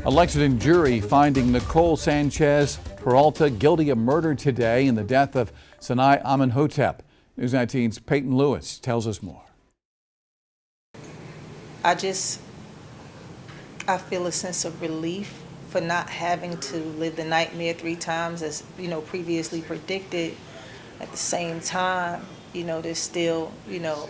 A Lexington jury finding Nicolle Sanchez-Peralta guilty of murder today in the death of Sanaa Amenhotep. News 19's Peyton Lewis tells us more. I feel a sense of relief for not having to live the nightmare 3 times as, previously predicted. At the same time, there's still,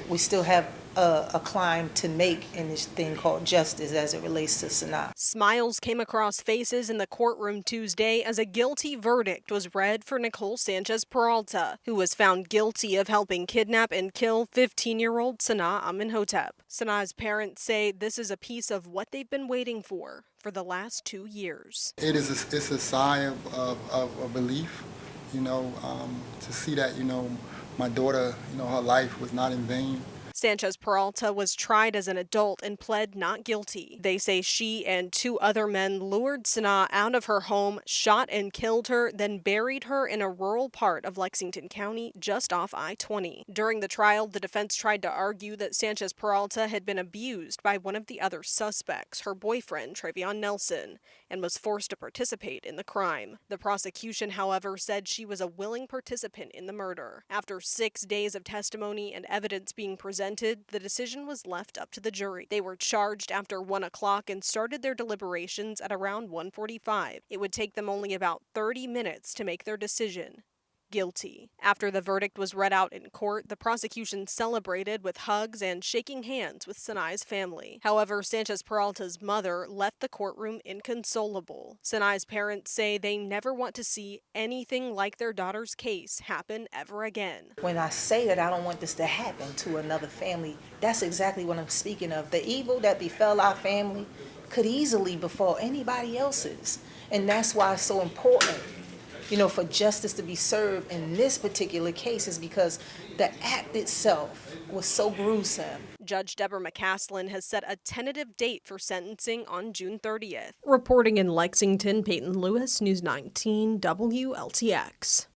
we still have a climb to make in this thing called justice as it relates to Sanaa. Smiles came across faces in the courtroom Tuesday as a guilty verdict was read for Nicolle Sanchez-Peralta, who was found guilty of helping kidnap and kill 15-year-old Sanaa Amenhotep. Sanaa's parents say this is a piece of what they've been waiting for the last 2 years. It's a sigh of relief, to see that, my daughter, her life was not in vain. Sanchez-Peralta was tried as an adult and pled not guilty. They say she and 2 other men lured Sanaa out of her home, shot and killed her, then buried her in a rural part of Lexington County just off I-20. During the trial, the defense tried to argue that Sanchez-Peralta had been abused by one of the other suspects, her boyfriend, Travion Nelson, and was forced to participate in the crime. The prosecution, however, said she was a willing participant in the murder. After 6 days of testimony and evidence being presented, the decision was left up to the jury. They were charged after 1 o'clock and started their deliberations at around 1:45. It would take them only about 30 minutes to make their decision. Guilty. After the verdict was read out in court, the prosecution celebrated with hugs and shaking hands with Sanaa's family. However, Sanchez-Peralta's mother left the courtroom inconsolable. Sanaa's parents say they never want to see anything like their daughter's case happen ever again. When I say that I don't want this to happen to another family, that's exactly what I'm speaking of. The evil that befell our family could easily befall anybody else's. And that's why it's so important, for justice to be served in this particular case, is because the act itself was so gruesome. Judge Deborah McCaslin has set a tentative date for sentencing on June 30th. Reporting in Lexington, Peyton Lewis, News 19 WLTX.